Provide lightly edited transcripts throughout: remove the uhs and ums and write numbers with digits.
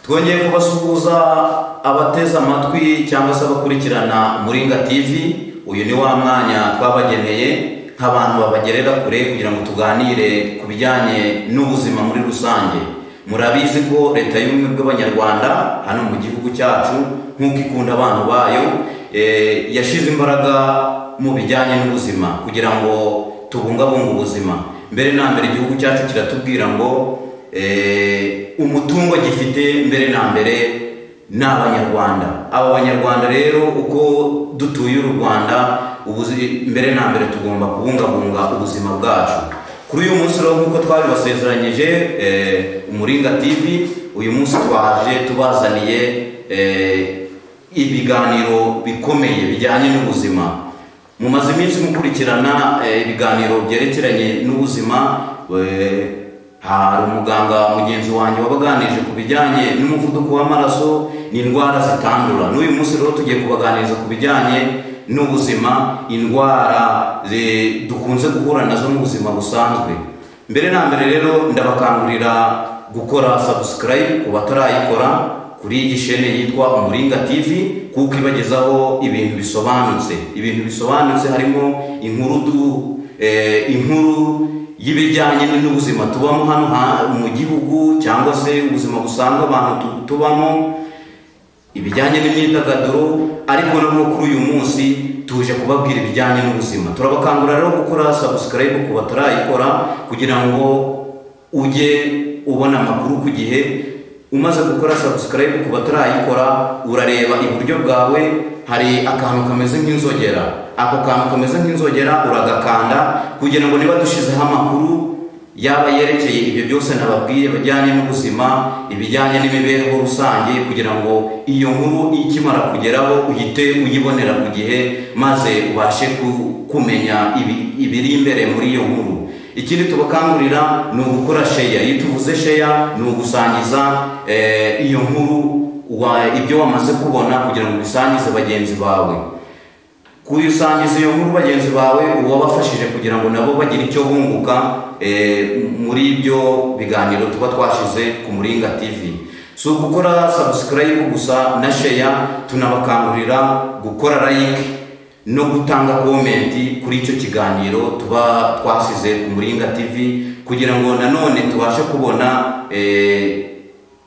twongeye kubasuhuza abateza amatwi cyangwa se abakurikirana Muringa TV. Uyu ni wa mwanya twabageneye nk'abantu babagerera kure kugira ngo tuganire ku bijyanye n'ubuzima muri rusange. Murabizi ko leta y'ubumwe bw'abanyarwanda hano mu gihugu cyacu nk'uko ikunda abantu bayo yashize imbaraga mu bijyanye n'ubuzima kugira ngo tubungabunge ubuzima. Mbere na mbere igihugu cyacu kiratubwira ngo umutungo gifite mbere na mbere ni abanyarwanda. Abo banyarwanda rero uko dutuye u Rwanda mbere na mbere tugomba kubungabunga ubuzima bwacu. Kuri uyu munsi rero nk'uko twabibasezeranyije Umuringa TV, uyu munsi twaje tubazaniye ibiganiro bikomeye bijyanye n'ubuzima. Mumaze iminsi mukurikirana ibiganiro byerekeranye n'ubuzima. Hari umuganga mugenzi wanjye wabaganirije ku bijyanye n'umuvuduko w'amaraso n'indwara zitandura. N'uyu munsi rero tugiye kubaganiriza ku bijyanye n'ubuzima, indwara dukunze guhura nazo mu buzima busanzwe. Mbere na mbere rero ndabakangurira gukora subscribe ku batarayikora kuri iyi chaîne yitwa Umuringa TV, kuko ibagezaho ibintu bisobanutse harimo inkuru y'ibijyanye n'ubuzima tubamo hano mu gihugu cyangwa se ubuzima busanzwe abantu tubamo, ibijyanye n'imyidagaduro. Ariko no kuri uyu munsi tuje kubabwira ibijyanye n'ubuzima. Turabakangurira rero gukora subscribe ku batarayikora kugira ngo ujye ubona amakuru ku gihe. Umaze gukora subscribe ku batarayikora, urareba iburyo bwawe hari akantu kameze nk'inzogera. Ako kantu kameze nk'inzogera uragakanda kugira ngo niba dushizeho amakuru yaba yerekeye ibyo byose nababwiye bijyanye n'ubuzima, ibijyanye n'imibereho rusange, kugira ngo iyo nkuru ikimara kugeraho uhite uyibonera ku gihe, maze ubashe kumenya ibiri imbere muri iyo nkuru. Ikindi tubakangurira ni ugukora share. Iyo tuvuze share ni ugusangiza iyo nkuru, ibyo wamaze kubona, kugira ngo ubisangize bagenzi bawe. Kuyisangiza iyo nkuru bagenzi bawe uwabafashije kugira ngo nabo bagire icyo bunguka muri ibyo biganiro tuba twashize ku Muringa TV. So gukora subscribe gusa na share, tunabakangurira gukora like no gutanga comment kuri icyo kiganiro tuba twasize ku Muringa TV, kugira ngo nanone tubashe kubona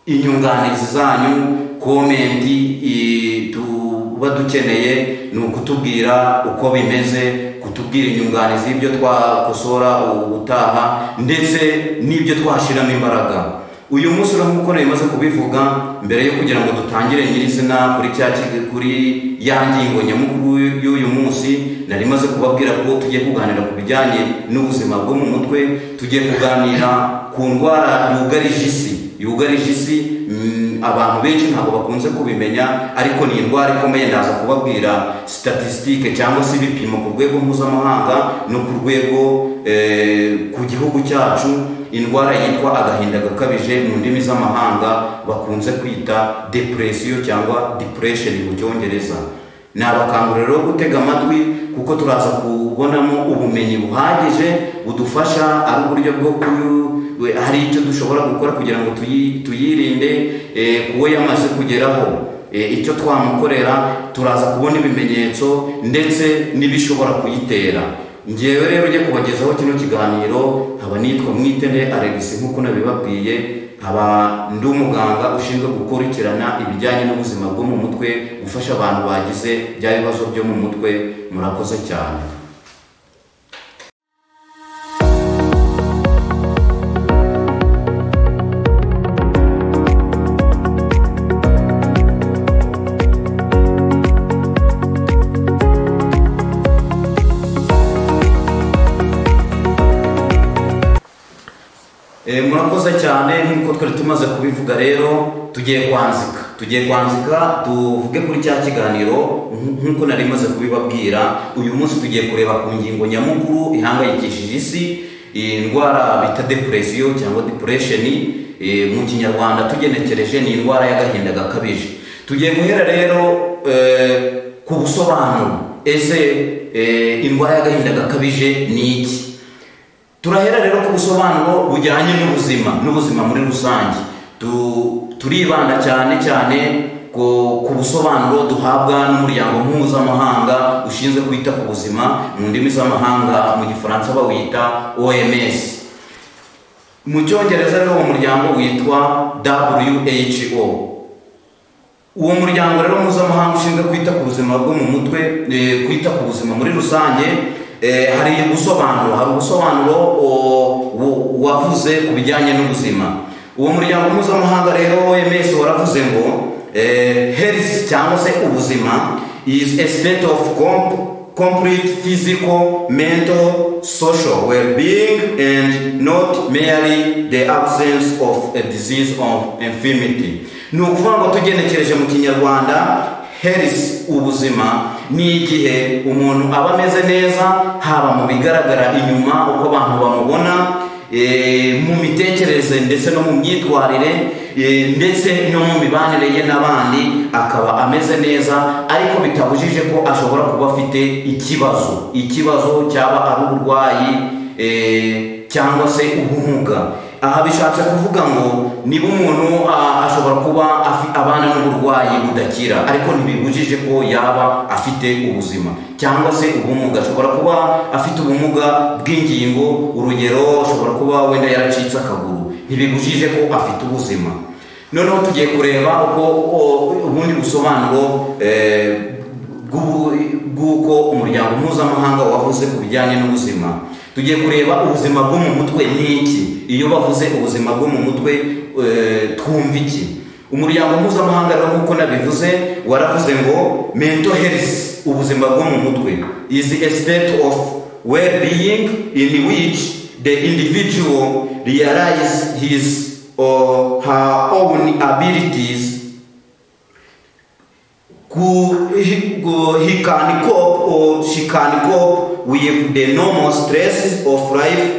inyunganizi zanyu. Comment tuba dukeneye ni ukutubwira uko bimeze, kutubwira inyunganizi y'ibyo twakosora ubutaha, ndetse n'ibyo twashiramo imbaraga. Uyu munsi rero nk'uko narimaze kubivuga, mbere yo kugira ngo dutangire nyirizina kuri ya ngingo nyamukuru y'uyu munsi, narimaze kubabwira ko tugiye kuganira ku bijyanye n'ubuzima bwo mu mutwe. Tugiye kuganira ku ndwara yugarije isi. Abantu benshi ntabwo bakunze kubimenya, ariko ni indwara ikomeye. Ndaza kubabwira statistique cyangwa se ibipimo ku rwego mpuzamahanga no ku rwego ku gihugu cyacu. Indwara yitwa agahinda gakabije mu ndimi z'amahanga bakunze kwita depression cyangwa depression mu Cyongereza. Nabakangurira rero gutega amatwi, kuko turaza kubonamo ubumenyi buhagije budufasha, ari uburyo bwo hari icyo dushobora gukora kugira ngo tuyirinde kuwo yamaze kugeraho. Icyo twamukorera, turaza kubona ibimenyetso ndetse n'ibishobora kuyitera. Ngewe rero ujye kubagezaho kino kiganiro, nkaba nitwa Mwitende Alex nk'uko nabibabwiye. Nkaba ndi umuganga ushinzwe gukurikirana ibijyanye n'ubuzima bwo mu mutwe, gufasha abantu bagize bya bibazo byo mu mutwe. Murakoze cyane. Murakoze cyane. Nk'uko twari tumaze kubivuga rero, tugiye kwanzika tuvuge kuri cya kiganiro. Nk'uko nari maze kubibabwira, uyu munsi tugiye kureba ku ngingo nyamukuru ihangayikishije isi, indwara bita depression cyangwa depression. Mu Kinyarwanda tugenekereje ni indwara y'agahinda gakabije. Tugiye guhera rero ku busobanuro. Ese indwara y'agahinda gakabije ni iki? Turahera rero ku busobanuro bujyanye n'ubuzima muri rusange. turibanda cyane cyane ku busobanuro duhabwa n'umuryango mpuzamahanga ushinzwe kwita ku buzima, mu ndimi z'amahanga mu gifaransa bawita OMS. Mu cyongereza rero uwo muryango witwa WHO. Uwo muryango rero mpuzamahanga ushinzwe kwita ku buzima bwo mu mutwe, kwita ku buzima muri rusange, hari ubusobanuro wavuze ku bijyanye n'ubuzima. Uwo muryango mpuzamahanga rero OMS waravuze ngo health cyangwa se ubuzima is a state of complete physical, mental, social well-being and not merely the absence of a disease or infirmity. Ni ukuvuga ngo tugenekereje mu Kinyarwanda, health ubuzima ni igihe umuntu aba ameze neza, haba mu bigaragara inyuma uko abantu bamubona, mu mitekerereze ndetse no mu myitwarire, ndetse no mu mibanire ye n'abandi akaba ameze neza, ariko bitabujije ko ashobora kuba afite ikibazo cyaba ari uburwayi cyangwa se ubumuga. Aha bishatse kuvuga ngo niba umuntu ashobora kuba abana n'uburwayi budakira, ariko ntibibujije ko yaba afite ubuzima, cyangwa se ubumuga. Ashobora kuba afite ubumuga bw'ingingo, urugero ashobora kuba wenda yaracitse akaguru, ntibibujije ko afite ubuzima. Noneho tugiye kureba uko ubundi busobanuro bw'uko umuryango mpuzamahanga wavuze ku bijyanye n'ubuzima. Tugiye kureba ubuzima bwo mu mutwe ni iki. Iyo bavuze ubuzima bwo mu mutwe twumva iki? Umuryango mpuzamahanga rero nk'uko nabivuze waravuze ngo mental health, ubuzima bwo mu mutwe, is a state of well-being in which the individual realizes his or her own abilities. He can cope or she can cope with the normal stresses of life,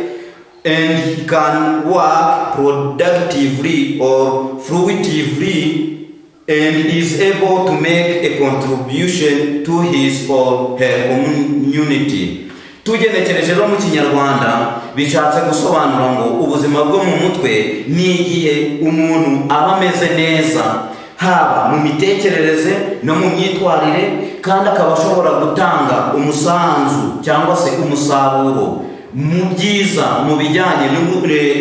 and he can work productively or fruitively, and is able to make a contribution to his or her community. Tugenekereje mu Kinyarwanda bishatse gusobanura ngo ubuzima bwo mu mutwe ni igihe umuntu aba ameze neza, haba mu mitekerereze no mu myitwarire, kandi akaba ashobora gutanga umusanzu cyangwa se umusaruro mu byiza mu bijyanye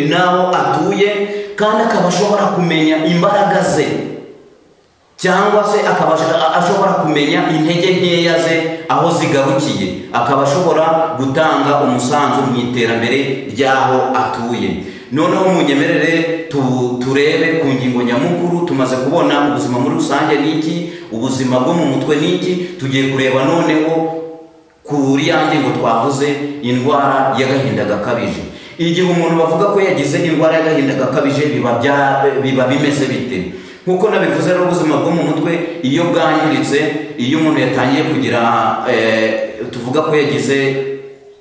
n'aho atuye, kandi akaba ashobora kumenya imbaraga ze, cyangwa se akaba ashobora kumenya intege nkeya ze aho zigarukiye, akaba ashobora gutanga umusanzu mu iterambere ry'aho atuye. Noneho munyemerere turebe ku ngingo nyamukuru. Tumaze kubona ubuzima muri rusange niki, ubuzima bwo mu mutwe niki, tugiye kureba noneho kuri ya ngingo twavuze, indwara y'agahinda gakabije. Igihe umuntu bavuga ko yagize indwara y'agahinda gakabije biba bimeze bite? Nkuko nabivuze rero ubuzima bwo mu mutwe iyo bwangiritse, iyo umuntu yatangiye kugira tuvuga ko yagize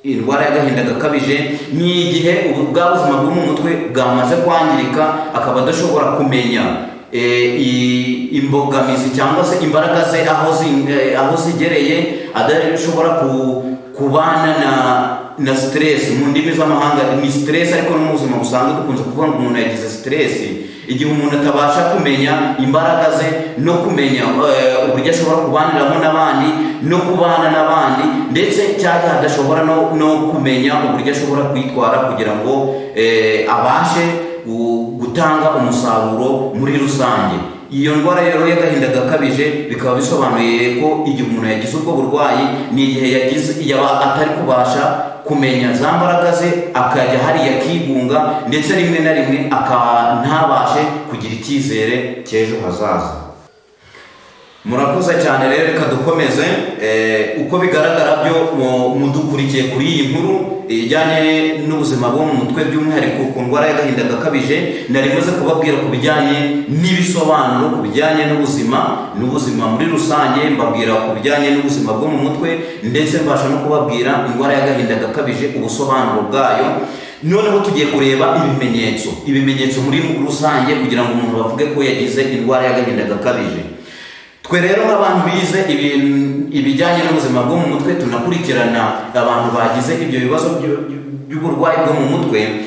indwara y'agahinda gakabije, ni igihe bwa buzima bwo mu mutwe bwamaze kwangirika, akaba adashobora kumenya imbogamizi cyangwa se imbaraga ze aho zigereye, adashobora kubana na stress. Mu ndimi z'amahanga ni stress, ariko no mu buzima busanzwe dukunze kuvuga ngo umuntu yagize stress. Igihe umuntu atabasha kumenya imbaraga ze no kumenya uburyo ashobora kubaniramo n'abandi no kubana n'abandi, ndetse cyangwa adashobora no kumenya uburyo ashobora kwitwara kugira ngo abashe gutanga umusaruro muri rusange. Iyo ndwara rero y'agahinda gakabije bikaba bisobanuye ko igihe umuntu yagize ubwo burwayi ni igihe yaba atari kubasha kumenya za mbaraga ze, akajya hariya akigunga, ndetse rimwe na rimwe ntabashe kugira icyizere cy'ejo hazaza. Murakoze cyane rero, reka dukomeze. Uko bigaragara byo mudukurikiye kuri iyi nkuru ijyanye n'ubuzima bwo mu mutwe, by'umwihariko ku ndwara y'agahinda gakabije, nari maze kubabwira ku bijyanye n'ibisobanuro ku bijyanye n'ubuzima muri rusange, mbabwira ku bijyanye n'ubuzima bwo mu mutwe, ndetse mbasha no kubabwira indwara y'agahinda gakabije, ubusobanuro bwayo. Noneho tugiye kureba ibimenyetso muri rusange kugira ngo umuntu bavuge ko yagize indwara y'agahinda gakabije. Twe rero nk'abantu bize ibijyanye n'ubuzima bwo mu mutwe, tunakurikirana abantu bagize ibyo bibazo by'uburwayi bwo mu mutwe,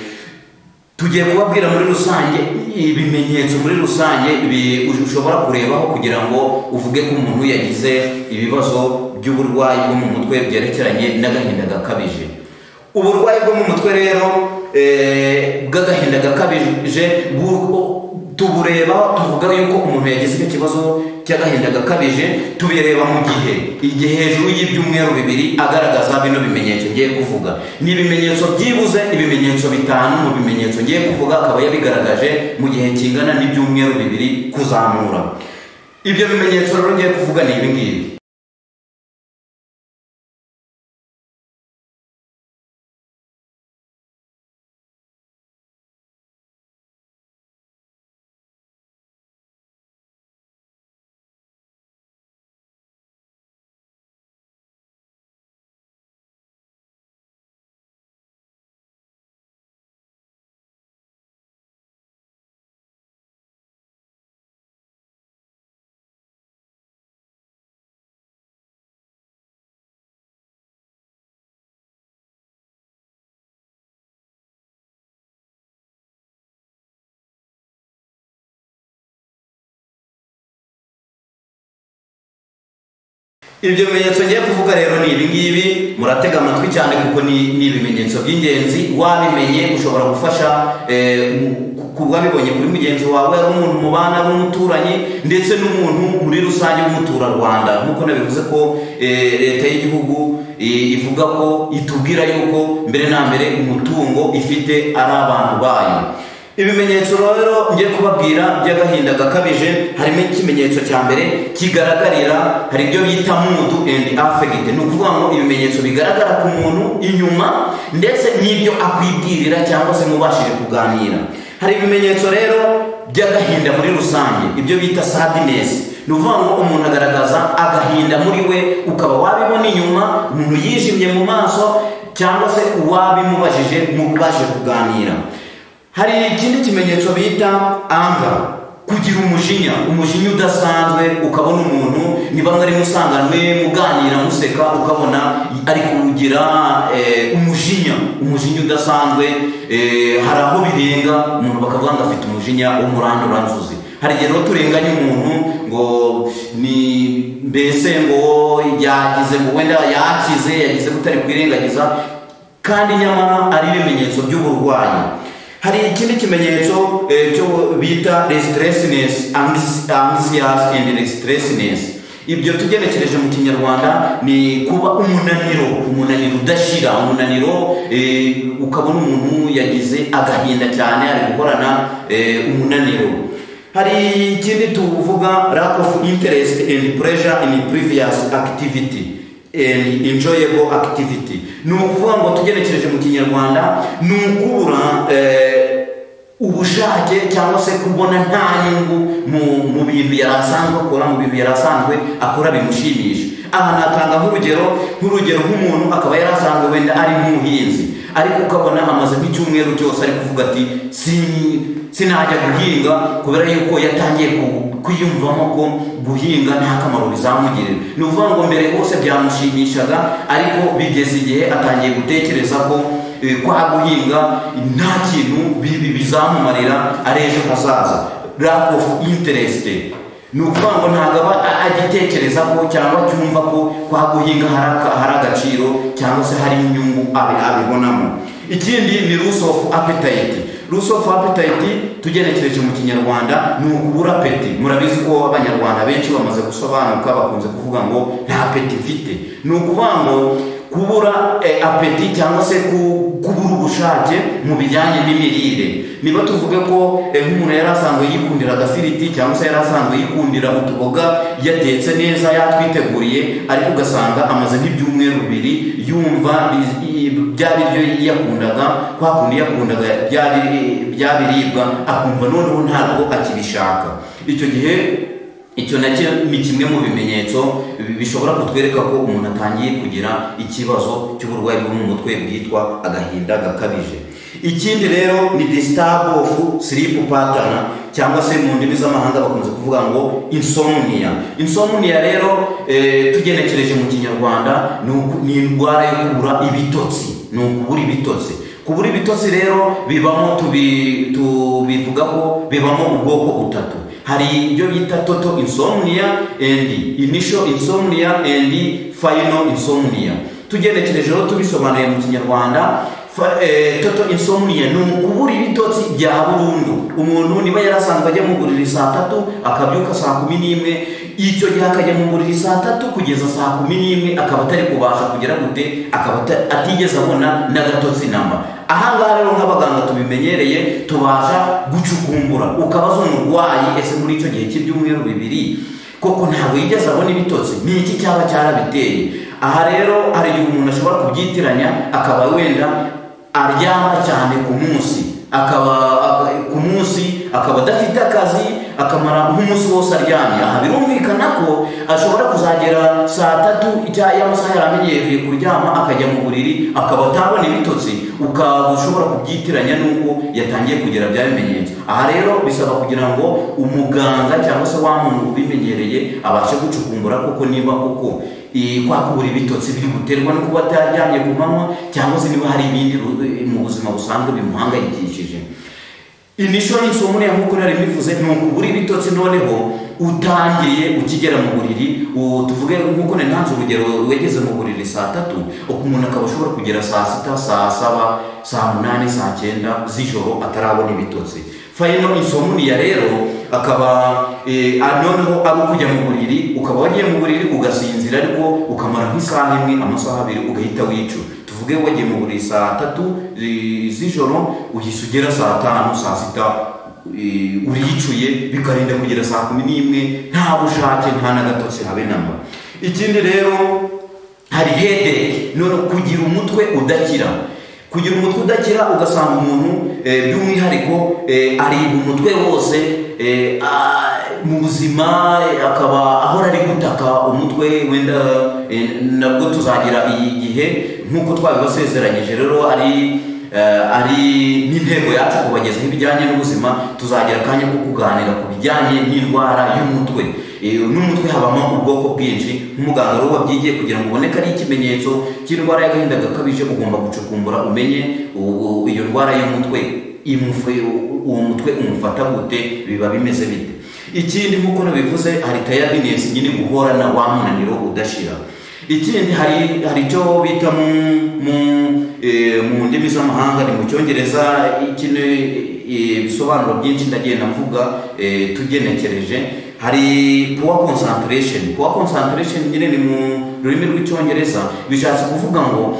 tugiye kubabwira muri rusange ibimenyetso muri rusange ushobora kurebaho kugira ngo uvuge ko umuntu yagize ibibazo by'uburwayi bwo mu mutwe byerekeranye n'agahinda gakabije. Uburwayi bwo mu mutwe rero bw'agahinda gakabije tubureba tuvuga yuko umuntu yagize icyo kibazo cy'agahinda gakabije, tubireba mu igihe hejuru y'ibyumweru 2 agaragaza bino bimenyetso ngiye kuvuga. Ni ibimenyetso byibuze ibimenyetso 5 mu bimenyetso ngiye kuvuga akaba yabigaragaje mu gihe kingana n'ibyumweru 2 kuzamura. Ibyo bimenyetso rero ngiye kuvuga ni ibi ngibi. Ibyo bimenyetso ngiye kuvuga rero ni ibi ngibi, muratega amatwi cyane kuko ni ibimenyetso by'ingenzi. Wabimenye ushobora gufasha wabibonye kuri mugenzi wawe, ari umuntu mubana, ari umuturanyi, ndetse n'umuntu muri rusange w'umuturarwanda. Nk'uko nabivuze ko leta y'igihugu ivuga ko itubwira yuko mbere na mbere umutungo ifite ari abantu bayo. Ibimenyetso rero ngiye kubabwira by'agahinda gakabije, harimo ikimenyetso cya mbere kigaragarira, hari ibyo bita mood and affect. Ni ukuvuga ngo ibimenyetso bigaragara ku muntu inyuma ndetse n'ibyo akwibwirira cyangwa se mubashije kuganira. Hari ibimenyetso rero by'agahinda muri rusange, ibyo bita sadness. Ni ukuvuga ngo umuntu agaragaza agahinda muri we, ukaba wabibona inyuma, umuntu yijimye mu maso cyangwa se wabimubajije mubashije kuganira. Hari ikindi kimenyetso bita anger, kugira umujinya udasanzwe, ukabona umuntu niba mwari musanganwe muganira museka, ukabona ari kugira umujinya udasanzwe. Hari aho birenga umuntu bakavuga ngo afite umujinya w'umuranduranzuzi. Hari igihe rero turenganya umuntu ngo ni mbese ngo yagize ngo wenda yagize gutari kwirengagiza, kandi nyamara ari ibimenyetso by'uburwayi. Hari ikindi kimenyetso cyo bita restlessness, anxious and restlessness. Ibyo tugenekereje mu Kinyarwanda ni kuba umunaniro udashira, ukabona umuntu yagize agahinda cyane, ari gukorana umunaniro. Hari ikindi tuvuga lack of interest and pleasure in previous activity and enjoyable activity. Ni ukuvuga ngo tugenekereje mu Kinyarwanda ni ukubura ubushake cyangwa se kubona nta nyungu mu bintu yarasanzwe akora, mu bintu yarasanzwe akora bimushimisha. Aha natanga nk'urugero nk'umuntu akaba yarasanzwe wenda ari nk'umuhinzi, ariko ukabona amaze nk'icyumweru cyose ari kuvuga ati sinajya guhinga kubera yuko yatangiye kwiyumvamo ko guhinga nta kamaro bizamugirira. Ni ukuvuga ngo mbere hose byamushimishaga, ariko bigeze igihe atangiye gutekereza ko kwa guhinga nta kintu bizamumarira ari ejo hazaza. Lack of interest, ni ukuvuga ngo ntabwo aba agitekereza ko cyangwa cyumva ko kwa guhinga hari agaciro cyangwa se hari inyungu abibonamo. Ikindi ni loss of appetite. Loss of appetite tugenekereje mu Kinyarwanda ni ukubura apeti. Murabizi ko abanyarwanda benshi bamaze gusobanuka, bakunze kuvuga ngo nta apeti mfite. Ni ukuvuga ngo kubura apeti cyangwa se kubura ubushake mu bijyanye n'imirire. Niba tuvuge ko nk'umuntu yari asanzwe yikundira agafiriti cyangwa se yari asanzwe yikundira utuboga yatetse neza yatwiteguriye, ariko ugasanga amaze nk'ibyumweru 2 yumva bya biryo yakundaga, kwa kundi yakundaga bya biribwa, akumva noneho ntabwo akibishaka. Icyo gihe icyo nacyo ni kimwe mu bimenyetso bishobora kutwereka ko umuntu atangiye kugira ikibazo cy'uburwayi bwo mu mutwe bwitwa agahinda gakabije. Ikindi rero ni disturb of sleep pattern, cyangwa se mu ndimi z'amahanga bakunze kuvuga ngo insomnia. Insomnia rero tugenekereje mu Kinyarwanda ni indwara yo kubura ibitotsi, ni ukubura ibitotsi. kubura ibitotsi rero bibamo tubivuga ko bibamo ubwoko butatu. Hari ibyo bita total insomnia and initial insomnia and final insomnia. Tugenekereje rero tubisobanuye mu Kinyarwanda, total insomnia ni ukubura ibitotsi bya burundu. Umuntu niba yarasanzwe ajya mu buriri saa 3 akabyuka saa 11, icyo gihe akajya mu buriri saa 3 kugeza saa 11 akaba atari kubasha kugira gute, akaba atigeze abona n'agatotsi namba. Ahangaha rero nk'abaganga tubimenyereye tubasha gucukumbura, ukabaza umurwayi ese muri icyo gihe cy'ibyumweru 2 koko ntabwo yigeze abona ibitotsi, ni iki cyaba cyarabiteye? Aha rero hari igihe umuntu ashobora kubyitiranya, akaba wenda aryama cyane ku munsi, akaba adafite akazi, akamara nk'umunsi wose aryamye. Aha birumvikana ko ashobora kuzagera saa 3 y'amasaha yaramenyereye kuryama akajya mu buriri akaba atabona ibitotsi, ukaba ushobora kubyitiranya n'uko yatangiye kugira bya bimenyetso. Aha rero bisaba kugira ngo umuganga cyangwa se wa muntu ubimenyereye abashe gucukumbura koko niba koko kwa kubura ibitotsi biri guterwa no kuba ataryamye ku manywa, cyangwa se niba hari ibindi mu buzima busanzwe bimuhangayikishije. Initial insomnia nk'uko nari bivuze ni ukubura ibitotsi noneho utangiye ukigera mu buriri. Tuvuge nk'uko nanze urugero, wegeze mu buriri saa 3, umuntu akaba ashobora kugera saa 6, saa 7, saa 8, saa 9 z'ijoro atarabona ibitotsi. Final insomnia rero akaba noneho ari ukujya mu buriri, ukaba wagiye mu buriri ugasinzira ariko ukamara nk'isaha imwe, amasaha 2 ugahita wicu. Tuvuge wagiye mu buriri saa 3 z'ijoro uhise ugera saa 5, saa 6 uricuye, bikarinda kugera saa 11 nta bushake nta n'agatotsi habe namba. Ikindi rero hari headache, none kugira umutwe udakira. Kugira umutwe udakira ugasanga umuntu by'umwihariko ari umutwe wose mu buzima, akaba ahora ari gutaka umutwe. Wenda nabwo tuzagira igihe nk'uko twabibasezeranyije rero ari n'intego yacu kubagezaho ibijyanye n'ubuzima. Tuzagira akanya ko kuganira ku bijyanye n'indwara y'umutwe. N'umutwe habamo ubwoko bwinshi. Nk'umuganga rero wabyigiye kugira ngo ubone ko ari ikimenyetso cy'indwara y'agahinda gakabije, ugomba gucukumbura umenye iyo ndwara y'umutwe uwo mutwe umufata gute, biba bimeze bite. Ikindi nk'uko nabivuze hari tiredness, nyine guhorana wa munaniro udashira. Ikindi hari icyo bita mu ndimi z'amahanga, ni mu Cyongereza, ibisobanuro byinshi ndagenda mvuga tugenekereje. Hari poor concentration. Poor concentration nyine ni mu rurimi rw'Icyongereza, bishatse kuvuga ngo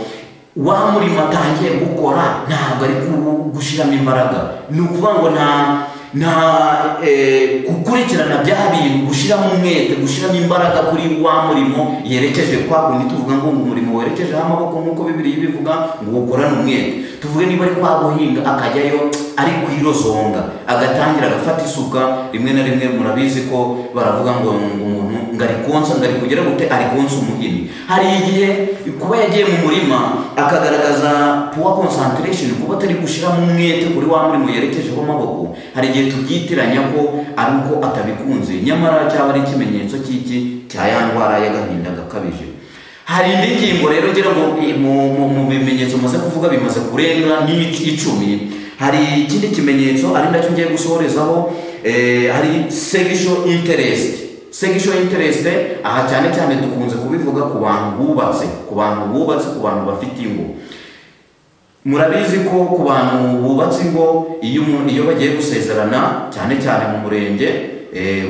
wa murimo atangiye gukora ntabwo ari gushiramo imbaraga. Ni ukuvuga ngo nta gukurikirana bya bintu, gushiramo umwete, gushiramo imbaraga kuri wa murimo yerekeje. Kwa kundi tuvuga ngo umurimo werekeje amaboko nk'uko Bibiliya ibivuga ngo ukorane umwete. Tuvuge niba ari kwa guhinga akajyayo ari kwirozonga, agatangira agafata isuka. Rimwe na rimwe murabizi ko baravuga ngo umuntu ngari konsa, ngari kugera gute, ari konsa umuhini. Hari igihe kuba yagiye mu murima akagaragaza poor concentration, kuba atari gushiramo umwete kuri wa murimo yerekejeho amaboko, hari igihe tubyitiranya ko ari uko atabikunze, nyamara cyaba ari ikimenyetso cy'iki cya ya ndwara y'agahinda gakabije. Hari indi ngingo rero ngira ngo mu bimenyetso maze kuvuga bimaze kurenga n'icumi. Hari ikindi kimenyetso ari nacyo ngiye gusohorezaho, hari sexual interest. Sexual interest aha cyane cyane dukunze kubivuga ku bantu bubatse, ku bantu bafite ingo. Murabizi ko ku bantu bubatse ingo iyo bagiye gusezerana cyane cyane mu murenge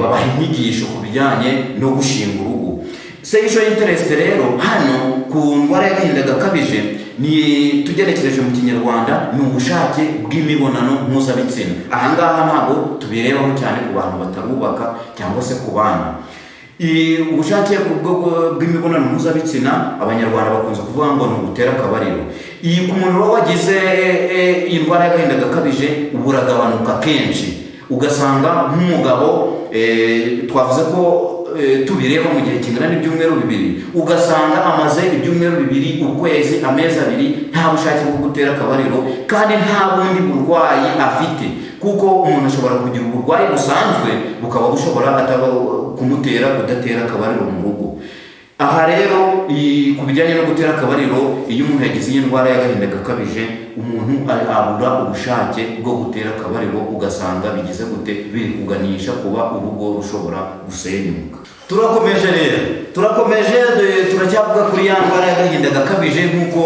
babaha inyigisho ku bijyanye no gushinga urugo. Sexual interest rero hano ku ndwara y'agahinda gakabije ni tugerekereje mu Kinyarwanda ni ubushake bw'imibonano mpuzabitsina. Ahangaha ntabwo tubirebaho cyane ku bantu batarubaka cyangwa se ku bana. Ubushake bw'imibonano mpuzabitsina Abanyarwanda bakunze kuvuga ngo ni ugutera akabariro. Iyi ku muntu wagize indwara y'agahinda gakabije buragabanuka kenshi, ugasanga nk'umugabo twavuze ko tubireba mu gihe kingana n'ibyumweru 2, ugasanga amaze ibyumweru 2, ukwezi, amezi 2 nta bushake bwo gutera akabariro, kandi nta bundi burwayi afite. Kuko umuntu ashobora kugira uburwayi busanzwe bukaba bushobora kumutera kudatera akabariro mu rugo. aha rero ku bijyanye no gutera akabariro, iyo umuntu yagize iyi ndwara y'agahinda gakabije, umuntu abura ubushake bwo gutera akabariro, ugasanga bigize gute, biri kuganisha kuba urugo rushobora gusenyuka. turakomeje turacyavuga kuri ya ndwara y'agahinda gakabije nk'uko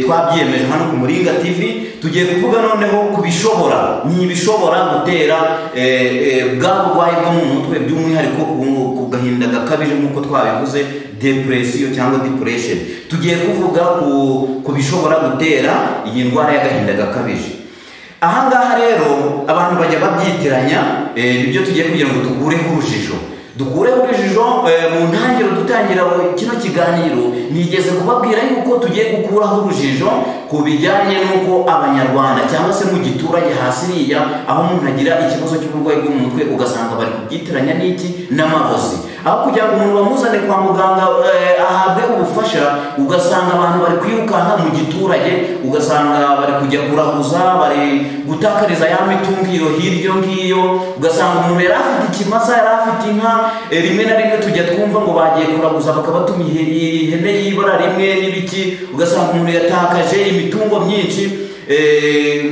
twabyiyemeje hano ku Muringa TV. Tugiye kuvuga noneho ku bishobora gutera bwa burwayi bwo mu mutwe, by'umwihariko ku gahinda gakabije nk'uko twabivuze, depression cyangwa depression. Tugiye kuvuga ku bishobora gutera iyi ndwara y'agahinda gakabije. Ahangaha rero abantu bajya babyitiranya, ibyo tugiye kugira ngo dukureho urujijo. Mu ntangiriro dutangira kino kiganiro nigeze kubabwira yuko tugiye gukuraho urujijo ku bijyanye n'uko abanyarwanda cyangwa se mu giturage hasi iriya, aho umuntu agira ikibazo cy'uburwayi bwo mu mutwe ugasanga bari kubyitiranya n'iki, n'amarozi. Aho kugira ngo umuntu bamuzane kwa muganga ahabwe ubufasha, ugasanga abantu bari kwirukanka mu giturage, ugasanga bari kujya kuraguza, bari gutakariza ya mitungiro hirya ngiyo, ugasanga umuntu yari afite ikimasa, yari afite inka, rimwe na rimwe tujya twumva ngo bagiye kuraguza bakabatuma ihene y'ibara rimwe n'ibiki, ugasanga umuntu yatakaje imitungo myinshi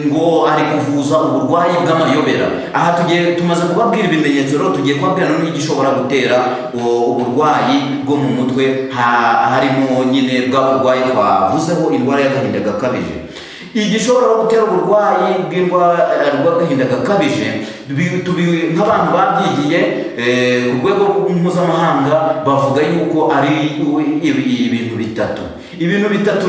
ngo ari kuvuza uburwayi bw'amayobera. Aha tumaze kubabwira ibimenyetso, rero tugiye kubabwira none igishobora gutera uburwayi bwo mu mutwe, harimo nyine bwa burwayi twavuzeho, indwara y'agahinda gakabije. Igishobora gutera uburwayi bw'agahinda gakabije, nk'abantu babyigiye ku rwego mpuzamahanga bavuga yuko ari ibintu bitatu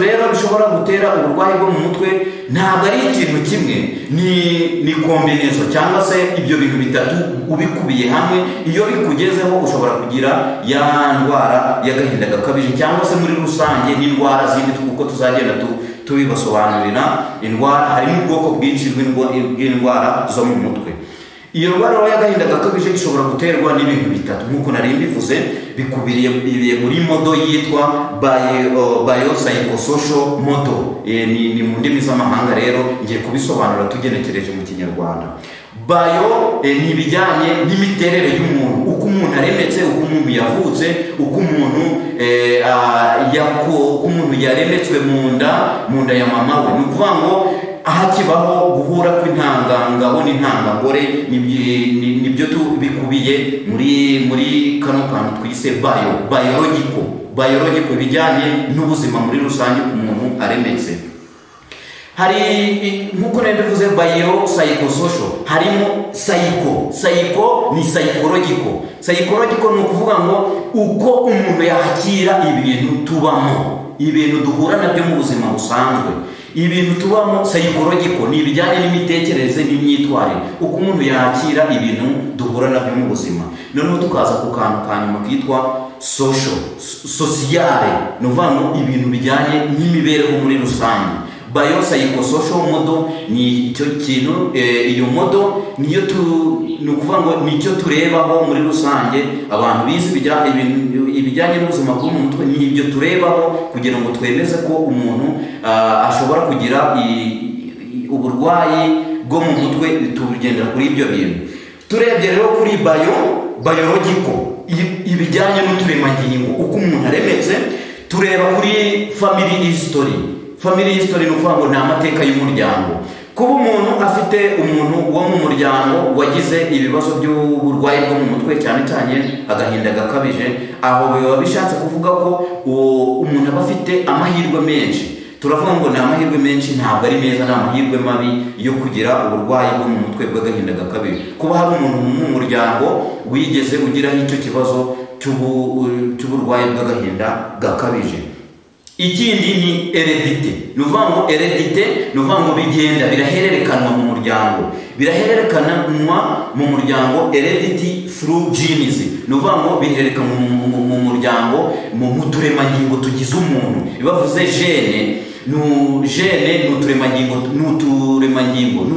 rero bishobora gutera uburwayi bwo mu mutwe. Ntabwo ari ikintu kimwe, ni kombinezo cyangwa se ibyo bintu bitatu ubikubiye hamwe, iyo bikugezeho ushobora kugira ya ndwara y'agahinda gakabije, cyangwa se muri rusange n'indwara zindi uko tuzagenda tubibasobanurira. Indwara harimo ubwoko bwinshi bw'indwara zo mu mutwe. Iyo ndwara y'agahinda gakabije ishobora guterwa n'ibintu bitatu nk'uko nari mbivuze, bikubiye muri modo yitwa biopsychosocial model. Ni mu ndimi z'amahanga, rero ngiye kubisobanura tugenekereje mu Kinyarwanda. Bio ni ibijyanye n'imiterere y'umuntu, uko umuntu aremetse, uko umuntu yavutse, uko umuntu yaremetswe mu nda ya mama we. Ni ukuvuga ngo hakibaho guhura kw'intangangabo n'intangangore, nibyo bikubiye muri kano kantu twise biological, bijyanye n'ubuzima muri rusange ku muntu aremetse. Hari nk'uko nabivuze biopsychosocial, harimo psycho ni psychological ni ukuvuga ngo uko umuntu yakira ibintu tubamo, ibintu duhura nabyo mu buzima busanzwe, ibintu tubamo. Psychological ni ibijyanye n'imitekerereze n'imyitwarire, uko umuntu yakira ibintu duhura nabyo mu buzima. Noneho tukaza ku kantu ka nyuma kitwa sociale, ni ukuvuga ngo ibintu bijyanye n'imibereho muri rusange. Biopsychosocial model ni icyo kintu, iyo model niyo ni ukuvuga ngo nicyo turebaho muri rusange. Abantu bize ibijyanye n'ubuzima bwo mu mutwe, ni ibyo turebaho kugira ngo twemeze ko umuntu ashobora kugira uburwayi bwo mu mutwe, tugendera kuri ibyo bintu. Turebye rero kuri biological, ibijyanye n'uturemangingo, uko umuntu aremetse, tureba kuri family history ni ukuvuga ngo ni amateka y'umuryango. Kuba umuntu afite umuntu wo mu muryango wagize ibibazo by'uburwayi bwo mu mutwe, cyane cyane agahinda gakabije, aho biba bishatse kuvuga ko umuntu aba afite amahirwe menshi. Turavuga ngo ni amahirwe menshi, ntabwo ari meza, ni amahirwe mabi yo kugira uburwayi bwo mu mutwe bw'agahinda gakabije. Kuba hari umuntu mu muryango wigeze ugiraho icyo kibazo cy'uburwayi bw'agahinda gakabije. Ikindi ni heredite, ni ukuvuga ngo heredite ni ukuvuga ngo birahererekanwa mu muryango, heredity through genes, ni ukuvuga ngo bihererekanwa mu muryango, mu turemangingo tugize umuntu. Bavuze gene ni uturemangingo, ni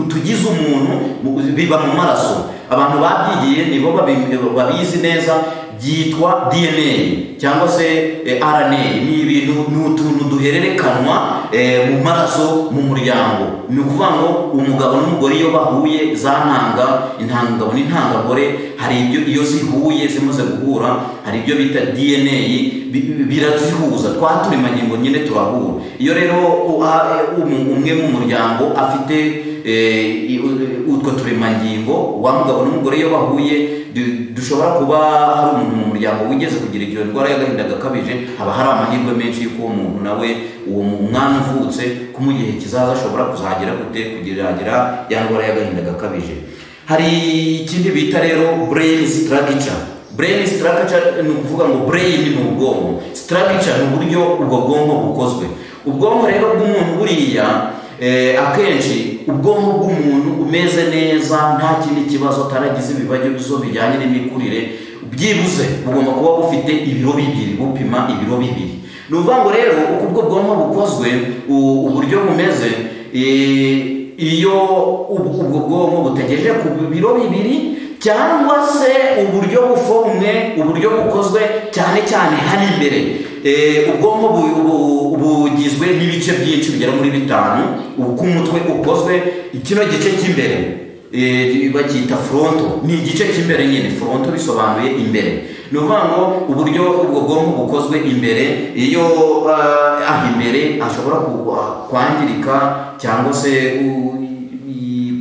utugize umuntu, biba mu maraso. Abantu babyigiye nibo babizi neza, byitwa DNA cyangwa se RNA. Ni utuntu duhererekanwa mu maraso mu muryango. Ni ukuvuga ngo umugabo n'umugore iyo bahuye, za intangangabo n'intangagore, hari ibyo iyo zihuye zimaze guhura, hari ibyo bita DNA birazihuza, twa turemangingo nyine turahura. Iyo rero umwe mu muryango afite utwo turemangingo, wa mugabo n'umugore iyo bahuye, dushobora kuba hari umuntu mu muryango wigeze kugira iyo ndwara y'agahinda gakabije, haba hari amahirwe menshi y'uko uwo muntu nawe, uwo mwana uvutse ko mu gihe kizaza ashobora kuzagira kugira ya ndwara y'agahinda gakabije. Hari ikindi bita rero brain structure. Brain structure ni ukuvuga ngo brain ni ubwonko, structure ni uburyo ubwo bwonko bukozwe. Ubwonko rero bw'umuntu buriya akenshi ubwonko bw'umuntu umeze neza, nta kindi kibazo, ataragize ibibazo bijyanye n'imikurire, byibuze bugomba kuba bufite ibiro bibiri, bupima ibiro bibiri. Ni ukuvuga ngo rero uko ubwo bwonko bukozwe, uburyo bumeze, iyo ubwo bwonko butegereje ku biro bibiri, cyangwa se uburyo bufomwe, uburyo bukozwe cyane cyane hano imbere, ubwonko bugizwe n'ibice byinshi bigera muri 5. uko umutwe ukozwe, kino gice cy'imbere bacyita fronto, ni igice cy'imbere nyine. Fronto bisobanuye imbere. Ni ukuvuga ngo uburyo ubwo bwonko bukozwe imbere, iyo imbere ashobora kwangirika cyangwa se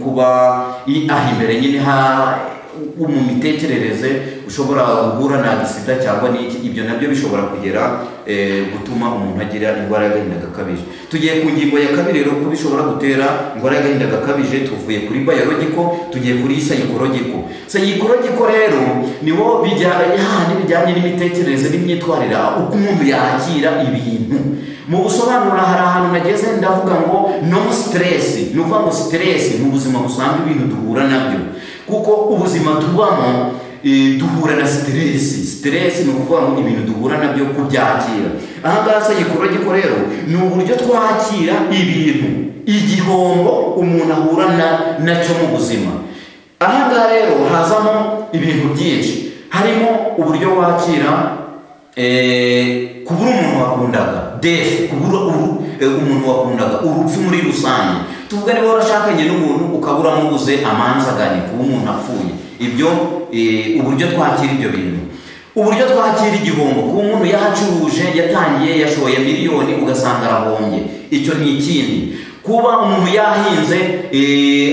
kuba imbere nyine mu mitekerereze ushobora guhura na agisida cyangwa n'iki, ibyo nabyo bishobora kugera gutuma umuntu agira indwara y'agahinda gakabije. Tugiye ku ngingo ya kabiri rero, ko bishobora gutera indwara y'agahinda gakabije. Tuvuye kuri biological tugiye kuri psychological. Psychological rero niwo bijyanye n'imitekerereze n'imyitwarire, uko umuntu yakira ibintu. Mu gusobanura hari ahantu nageze ndavuga ngo no stress, ni ukuvuga ngo stress ni ubuzima busanzwe, ibintu duhura nabyo, kuko ubuzima tubamo duhura na stress ni ukuvuga ngo ibintu duhura nabyo kubyakira. Aha ngaha psychological rero ni uburyo twakira ibintu, igihombo umuntu ahura nacyo mu buzima. Aha ngaha rero hazamo ibintu byinshi, harimo uburyo wakira kubura umuntu wakundaga, death, kubura umuntu wakundaga, urupfu muri rusange. Tuvuga niba warashakanye n'umuntu ukabura mubuze amanzagane, kuba umuntu apfuye, ibyo uburyo twakira ibyo bintu. Uburyo twakira igihombo, kuba umuntu yacuruje, yatangiye yashoye miliyoni ugasanga arahombye, icyo ni ikindi. Kuba umuntu yahinze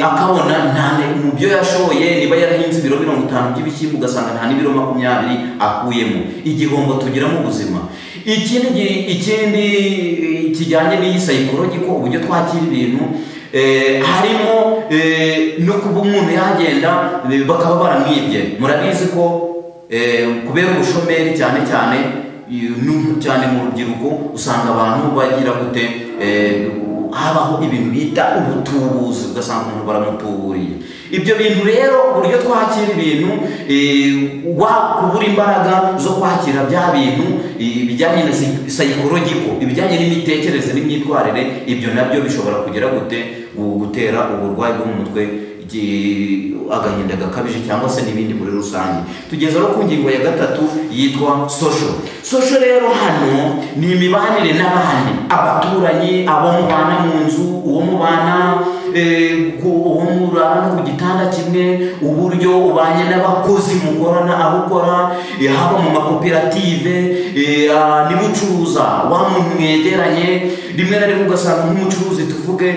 akabona mu byo yashoye, niba yarahinze ibiro 50 by'ibishyimbo ugasanga nta n'ibiro 20 akuyemo, igihombo tugira mu buzima. Ikindi kijyanye n'iyi psychological, uburyo twakira ibintu, harimo no kuba umuntu yagenda bakaba baramwibye. Murabizi ko kubera ubushomeri cyane cyane mu rubyiruko, usanga abantu bagira gute, habaho ibintu bita ubutubuzi, ugasanga umuntu baramutuburiye. Ibyo bintu rero, uburyo twakira ibintu, kubura imbaraga zo kwakira bya bintu bijyanye na psychological, ibijyanye n'imitekerereze n'imyitwarire, ibyo nabyo bishobora kugera gutera uburwayi bwo mu mutwe, agahinda gakabije cyangwa se n'ibindi muri rusange. Tugeze rero ku ngingo ya gatatu yitwa social rero hano ni imibanire n'abandi, abaturanyi, abo mubana mu nzu, uwo mubana uwo murana ku gitanda kimwe, uburyo ubanye n'abakozi mukorana, abo ukora, haba mu makoperative, niba ucuruza wa muntu mwegeranye, rimwe na rimwe ugasanga nk'umucuruzi tuvuge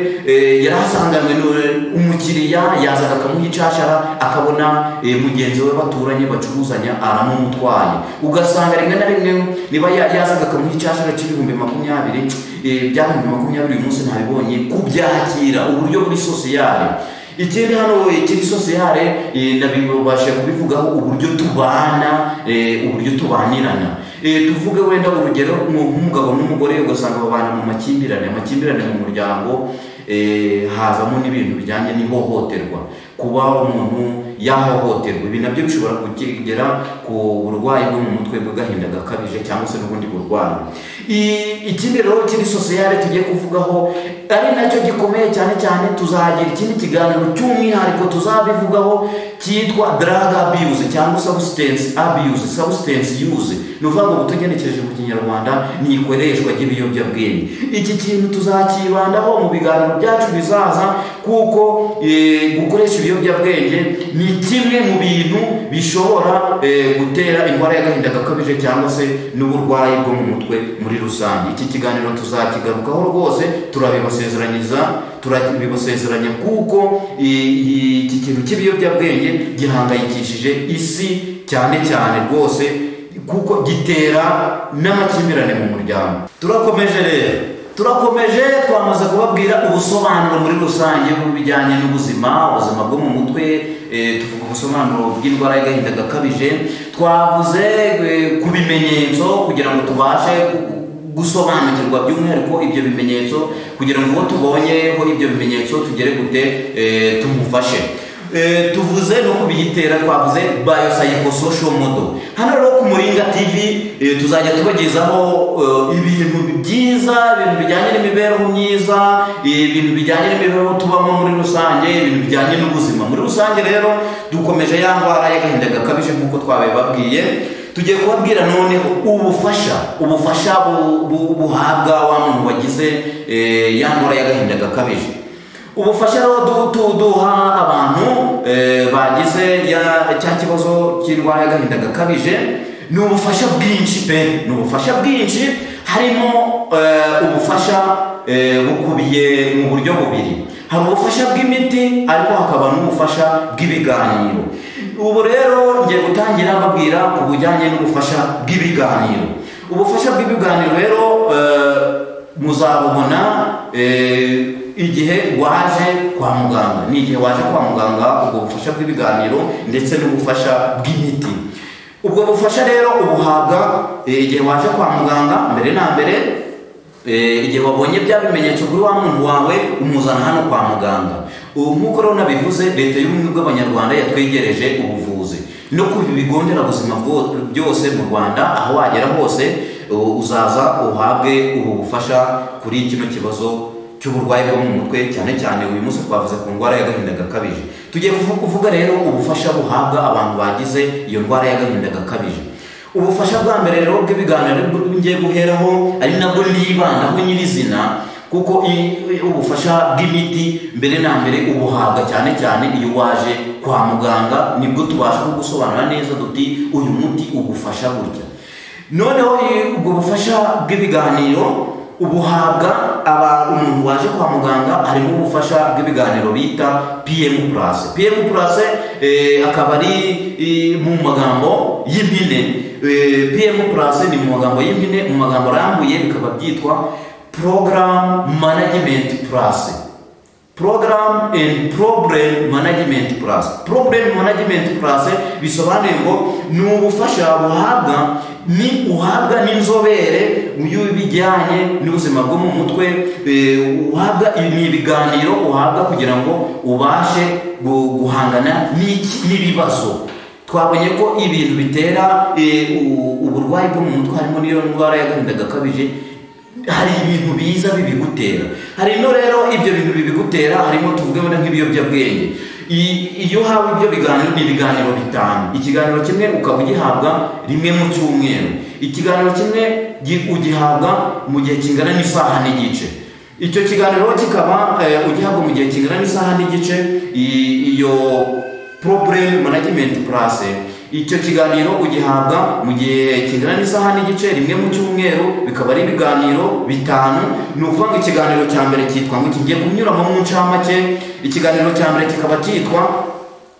yarasanganywe umukiriya, yazaga akamuha icashara, akabona mugenzi we baturanye bacuruzanya aramumutwaye, ugasanga rimwe na rimwe niba yazaga akamuha icashara cy'ibihumbi 20, bya 20 uyu munsi ntabibonye, kubyakira uburyo buri sosiyale. Ikindi hano kiri sosiyale nabibashe kubivugaho, uburyo tubana, uburyo tubanirana. Tuvuge wenda urugero, nk'umugabo n'umugore ugasanga babana mu makimbirane mu muryango, hazamo n'ibintu bijyanye n'ihohoterwa, kuba umuntu yahohoterwa. Ibi nabyo bishobora kugera ku burwayi bwo mu mutwe bw'agahinda gakabije cyangwa se n'ubundi burwayi. Ikindi rero kiri sosiyale tugiye kuvugaho, ari nacyo gikomeye cyane, tuzagira ikindi kiganiro cy'umwihariko tuzabivugaho cyitwa drug abuse cyangwa substance abuse, substance use. Ni ukuvuga ngo tugenekereje mu Kinyarwanda ni ikoreshwa ry'ibiyobyabwenge. Iki kintu tuzakibandaho mu biganiro byacu bizaza, kuko gukoresha ibiyobyabwenge ni kimwe mu bintu bishobora gutera indwara y'agahinda gakabije cyangwa se n'uburwayi bwo mu mutwe muri rusange. Iki kiganiro tuzakigarukaho rwose, turabibasezeranya kuko iki kintu cy'ibiyobyabwenge gihangayikishije isi cyane cyane rwose, kuko gitera n'amakimbirane mu muryango. Turakomeje twamaze kubabwira ubusobanuro muri rusange bijyanye n'ubuzima bwo mu mutwe. Tuvuga ubusobanuro bw'indwara y'agahinda gakabije, twavuze ku bimenyetso kugira ngo tubashe gusobanukirwa by'umwihariko ibyo bimenyetso, kugira ngo uwo tubonyeho ibyo bimenyetso tugere gute tumufashe. Tuvuze no kubiyitera, twavuze biopsychosocial model. Hano rero ku Muringa TV tuzajya tubagezaho ibintu byiza, ibintu bijyanye n'imibereho myiza, ibintu bijyanye n'imibereho tubamo muri rusange, ibintu bijyanye n'ubuzima muri rusange. Rero dukomeje ya ndwara y'agahinda gakabije nk'uko twabibabwiye. Tugiye kubabwira noneho ubufasha buhabwa wa muntu wagize ya ndwara y'agahinda gakabije. Ubufasha rero duha abantu bagize cya kibazo cy'indwara y'agahinda gakabije ni ubufasha bwinshi pe, ni ubufasha bwinshi. Harimo ubufasha bukubiye mu buryo bubiri. Hari ubufasha bw'imiti, ariko hakaba n'ubufasha bw'ibiganiro. Ubu rero ngiye gutangira babwira ku bujyanye n'ubufasha bw'ibiganiro. Ubufasha bw'ibiganiro rero muzabubona igihe waje kwa muganga. Ni igihe waje kwa muganga, ubwo bufasha bw'ibiganiro ndetse n'ubufasha bw'imiti. Ubwo bufasha rero ubuhabwa igihe waje kwa muganga. Mbere na mbere, igihe wabonye bya bimenyetso kuri wa muntu wawe, umuzana hano kwa muganga. Nk'uko rero nabivuze, leta y'ubumwe bw'abanyarwanda yatwegereje ubuvuzi no ku bigo nderabuzima byose mu Rwanda. Aho wagera hose uzaza uhabwe ubu bufasha kuri kino kibazo cy'uburwayi bwo mu mutwe, cyane cyane uyu munsi twavuze ku ndwara y'agahinda gakabije. Tugiye kuvuga rero ubufasha buhabwa abantu bagize iyo ndwara y'agahinda gakabije. Ubufasha bwa mbere rero bw'ibiganiro ngiye guheraho, ari nabwo nibandaho nyirizina, kuko ubufasha bw'imiti mbere na mbere ubuhabwa cyane cyane iyo waje kwa muganga. Nibwo tubasha kugusobanura neza duti uyu muti ugufasha gutya. Noneho ubwo bufasha bw'ibiganiro ubuhabwa umuntu waje kwa muganga. Harimo ubufasha bw'ibiganiro bita PM+. PM+ akaba ari mu magambo y'impine. PM+ ni mu magambo y'impine, mu magambo arambuye bikaba byitwa Program Management Plus. Program and Problem Management Plus. Problem Management Plus bisobanuye ngo ni ubufasha uhabwa n'inzobere mu bijyanye n'ubuzima bwo mu mutwe. Uhabwa ibiganiro uhabwa kugira ngo ubashe guhangana n'ibibazo. Twabonye ko ibintu bitera uburwayi bwo mu mutwe harimo n'iyo ndwara y'agahinda gakabije. Hari ibintu biza bibigutera. Hari no rero ibyo bintu bibigutera harimo tuvuge nk'ibiyobyabwenge. Iyo hawe ibyo biganiro ni ibiganiro bitanu. Ikiganiro kimwe ukaba ugihabwa rimwe mu cyumweru. Ikiganiro kimwe ugihabwa mu gihe kingana n'isaha n'igice. Icyo kiganiro kikaba ugihabwa mu gihe kingana n'isaha n'igice. Iyo Problem Management Plus, icyo kiganiro ugihabwa mu gihe kingana n'isaha n'igice rimwe mu cyumweru. Bikaba ari ibiganiro bitanu. Ni ukuvuga ngo ikiganiro cya mbere cyitwa ngo kigiye kunyuramo mu ncamake. Ikiganiro cya mbere kikaba cyitwa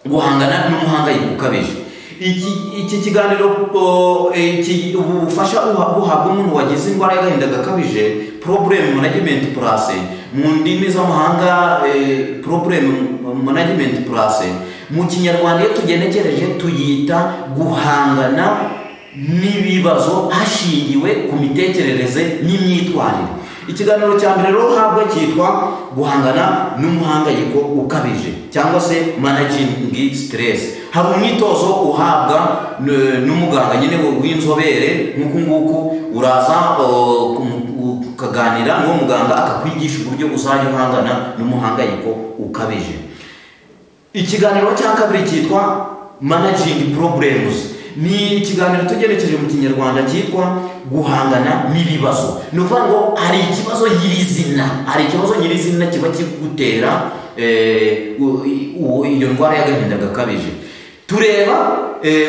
guhangana n'umuhangayiko ukabije. Iki kiganiro ubufasha buhabwa umuntu wagize indwara y'agahinda gakabije, Problem Management Plus mu ndimi z'amahanga. Problem Management Plus mu Kinyarwanda iyo tugenekereje tuyita guhangana n'ibibazo hashingiwe ku mitekerereze n'imyitwarire. Ikiganiro cya mbere rero uhabwa cyitwa guhangana n'umuhangayiko ukabije cyangwa se managing stress. Hari umwitozo uhabwa n'umuganga nyine w'inzobere. nk'uku nguku uraza ukaganira n'uwo muganga akakwigisha uburyo uzajya uhangana n'umuhangayiko ukabije. Ikiganiro cya kabiri cyitwa managing problems. Ni ikiganiro tugerekeje mu kinyarwanda cyitwa guhangana n'ibibazo. Ni ukuvuga ngo hari ikibazo nyirizina kiba kigutera iyo ndwara y'agahinda gakabije. Tureba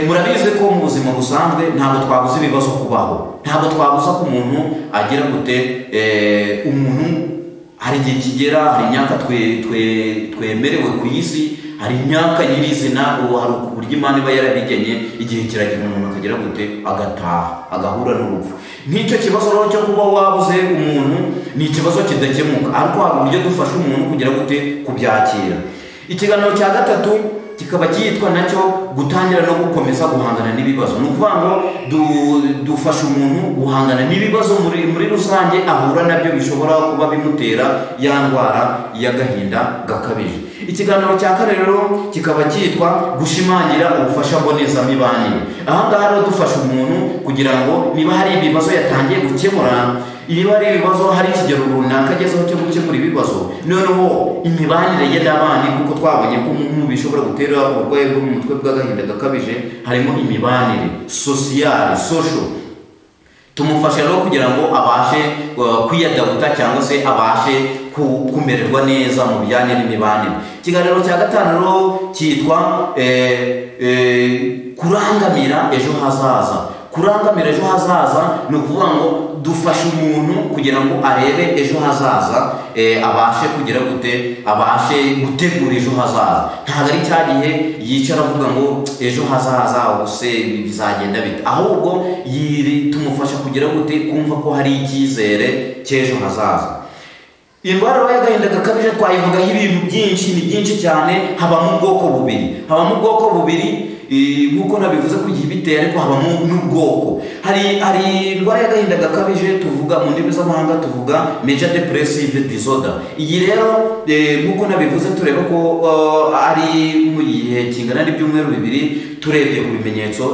murabizi ko mu buzima busanzwe ntabwo twabuze ibibazo kubaho, ntabwo twabuza ko umuntu agira gute, umuntu hari igihe kigera, hari imyaka twemerewe ku isi, hari imyaka nyirizina, hari uburyo Imana iba yarabigennye, igihe kiragira umuntu akagira gute, agataha, agahura n'urupfu. Nk'icyo kibazo rero cyo kuba wabuze umuntu ni ikibazo kidakemuka, ariko hari uburyo dufasha umuntu kugira gute, kubyakira. Ikiganiro cya gatatu kikaba cyitwa nacyo gutangira no gukomeza guhangana n'ibibazo. Ni ukuvuga ngo dufasha umuntu guhangana n'ibibazo muri rusange ahura nabyo bishobora kuba bimutera ya ndwara y'agahinda gakabije. Ikiganiro cya kane rero kikaba cyitwa gushimangira ubufasha mbonezamibanire. Aha ngaha rero dufasha umuntu kugira ngo niba hari ibibazo yatangiye gukemura, niba ari ibibazo, hari ikigero runaka agezeho cyo gukemura ibibazo, noneho imibanire ye n'abandi, kuko twabonye ko mu bishobora gutera uburwayi bwo mu mutwe bw'agahinda gakabije harimo imibanire social. Tumufasha rero kugira ngo abashe kwiyadabuta cyangwa se abashe kumererwa neza mu bijyanye n'imibanire. Ikiganiro cya gatanu rero cyitwa kurangamira ejo hazaza. Kurangamira ejo hazaza ni ukuvuga ngo dufasha umuntu kugira ngo arebe ejo hazaza, abashe kugira gute, abashe gutegura ejo hazaza. Ntabwo ari cya gihe yicara avuga ngo ejo hazaza ubuse bizagenda bite, ahubwo tumufasha kugira gute, kumva ko hari icyizere cy'ejo hazaza. Indwara y'agahinda gakabije twayivugaho ibintu byinshi, ni byinshi cyane. Habamo ubwoko bubiri, nk'uko nabivuze ko igihe biteye, ariko habamo n'ubwoko. Hari indwara y'agahinda gakabije tuvuga mu ndimi z'amahanga, tuvuga major depressive disorder. Iyi rero nk'uko nabivuze tureba ko ari mu gihe kingana n'ibyumweru 2 turebye ku bimenyetso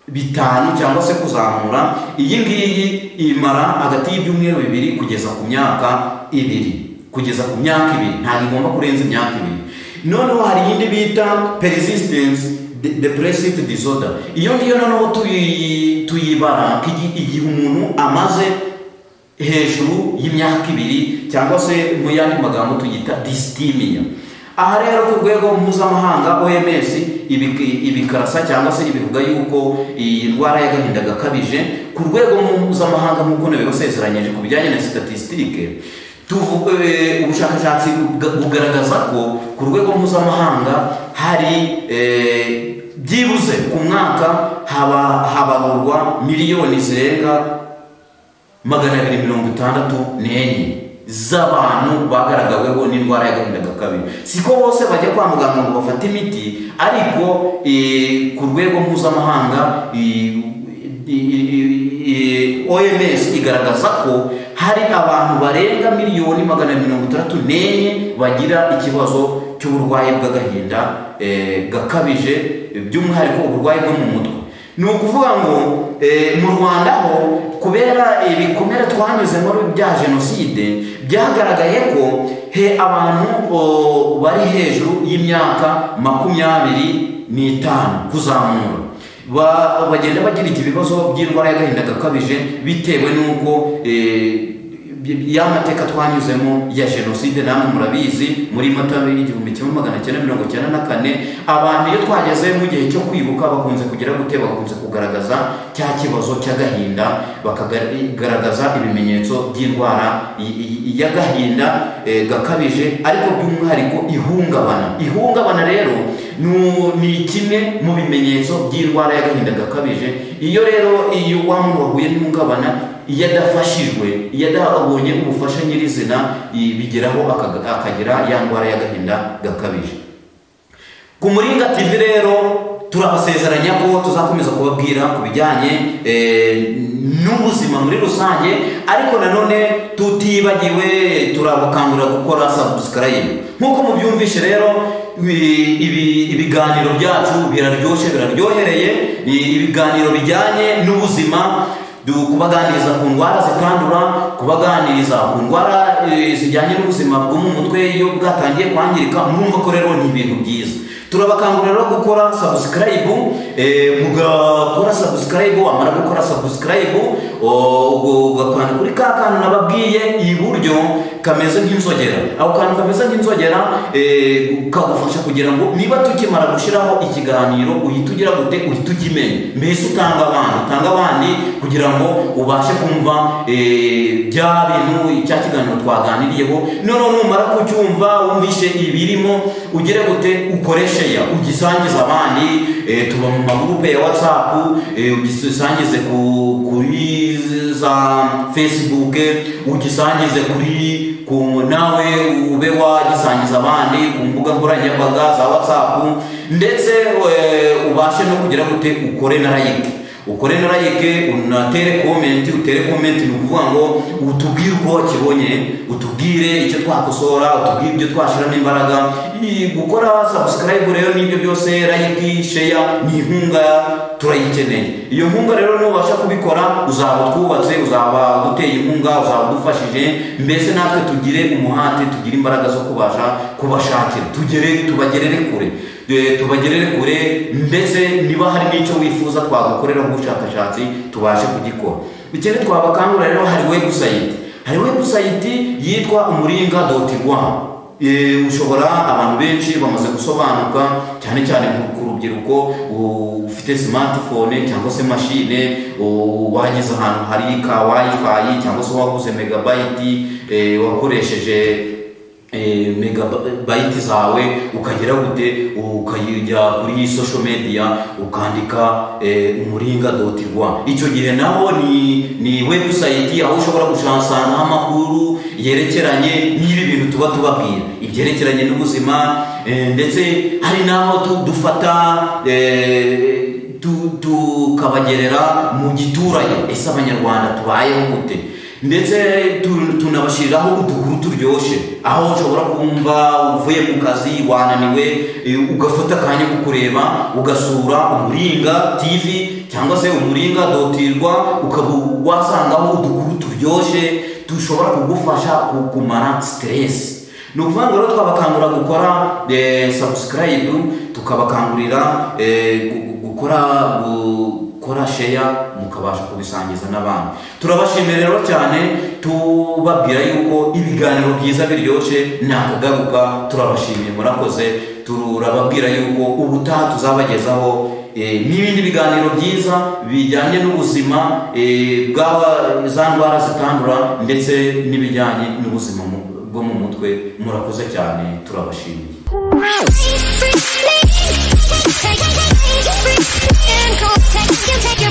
5 cyangwa se kuzamura. Iyi ngiyi imara hagati y'ibyumweru 2 kugeza ku myaka 2, ntabwo igomba kurenza imyaka 2. Noneho hari iyindi bita persistence depressive disorder. Iyo ngiyo noneho tuyibara igihe umuntu amaze hejuru y'imyaka 2, cyangwa se mu yandi magambo tuyita dysthymia. Aha rero ku rwego mpuzamahanga OMS ibikarasa cyangwa se ibivuga yuko iyi ndwara y'agahinda gakabije ku rwego mpuzamahanga, nk'uko nabibasezeranyije ku bijyanye na statistique, ubushakashatsi bugaragaza ko ku rwego mpuzamahanga hari byibuze ku mwaka habarurwa miliyoni zirenga 264 z'abantu bagaragaweho n'indwara y'agahinda gakabije. Siko bose bajya kwa muganga ngo bafate imiti, ariko ku rwego mpuzamahanga OMS igaragaza ko hari abantu barenga miliyoni 264 bagira ikibazo cy'uburwayi bw'agahinda gakabije, by'umwihariko uburwayi bwo mu mutwe. Ni ukuvuga ngo mu Rwanda ho, kubera ibikomere twanyuzemo bya jenoside, byagaragaye ko abantu bari hejuru y'imyaka 25 kuzamura bagenda bagira ibibazo by'indwara y'agahinda gakabije, bitewe n'uko y'amateka twanyuzemo ya jenoside. Namwe murabizi muri Mata 1994 abantu iyo twageze mu gihe cyo kwibuka bakunze kugaragaza cya kibazo cy'agahinda, bakagaragaza ibimenyetso by'indwara y'agahinda gakabije, ariko by'umwihariko ihungabana rero ni kimwe mu bimenyetso by'indwara y'agahinda gakabije. Iyo rero wa muntu wahuye n'ihungabana, iyo adafashijwe, iyo adabonye ubufasha nyirizina, bigeraho akagira ya ndwara y'agahinda gakabije. Ku Muringa TV rero turabasezeranya ko tuzakomeza kubabwira ku bijyanye n'ubuzima muri rusange, ariko nanone tutibagiwe turabakangurira gukora subscribe. Nk'uko mubyumvishe rero, ibiganiro byacu biraryoshye, biraryohereye, ibiganiro bijyanye n'ubuzima kubaganiriza ku ndwara zitandura, kubaganiriza ku ndwara zijyanye n'ubuzima bwo mu mutwe iyo bwatangiye kwangirika. mwumva ko rero ni ibintu byiza. Turabakangurira gukora subscribe, mugakora subscribe, amara gukora subscribe ugakanda kuri ka kantu nababwiye iburyo kameze nk'inzogera. Aho kantu kameze nk'inzogera kagufasha kugira ngo niba tukimara gushiraho ikiganiro uhita ugira gute, uhita ugimenya, mbese utanga abandi kugira ngo ubashe kumva bya bintu cya kiganiro twaganiriyeho. None numara kucyumva wumvishe ibirimo ugire gute, ukoreshe ya ugisangiza abandi. Tuba mu magrupe ya WhatsApp, ugisangize kuri za Facebook, ugisangize kuri nawe ube wagisangiza abandi ku mbuga nkoranyambaga za WhatsApp, ndetse ubashe no kugira gute, ukore na like, unatere comment. Utere comment ni ukuvuga ngo utubwire uko wakibonye, utubwire icyo twakosora, utubwire ibyo twashiramo imbaraga. Gukora subscribe rero n'ibyo byose, like, share ni inkunga turayikeneye. Iyo nkunga rero nubasha kubikora uzaba twubatse, uzaba duteye inkunga, uzaba dufashije, mbese natwe tugire umuhate, tugire imbaraga zo kubasha kubashakira, tubagerere kure, ndetse niba hari n'icyo wifuza twagukorera ubushakashatsi tubashe kugikora. Ikindi twabakangurira rero, hari website yitwa umuringa.rw. Ushobora, abantu benshi bamaze gusobanuka, cyane cyane ku rubyiruko ufite smartphone cyangwa se machine, wageze ahantu hari ka wifi cyangwa se waguze megabyte, wakoresheje megabyte zawe, ukagera gute, ukajya kuri social media ukandika umuringa.rw. icyo gihe naho ni website aho ushobora gushakana amakuru yerekeranye n'ibi bintu tuba tubabwira, ibyerekeranye n'ubuzima, ndetse hari naho dufata tukabagerera mu giturage, ese abanyarwanda tubayeho gute, ndetse tunabashiriraho udukuru turyoshye, aho ushobora kumva uvuye mu kazi wananiwe, ugafata akanya ko kureba, ugasura Umuringa TV cyangwa se umuringa.rw, ukaba wasangaho udukuru turyoshye dushobora kugufasha kumara stress. Ni ukuvuga ngo twabakangurira gukora subscribe, tukabakangurira gukora share, mukabasha kubisangiza n'abandi. Turabashimira rero cyane, tubabwira yuko ibiganiro byiza biryoshye nakagaruka. Turabashimiye, murakoze. Turababwira yuko ubutaha tuzabagezaho n'ibindi biganiro byiza bijyanye n'ubuzima za ndwara zitandura, ndetse n'ibijyanye n'ubuzima bwo mu mutwe. Murakoze cyane, turabashimiye.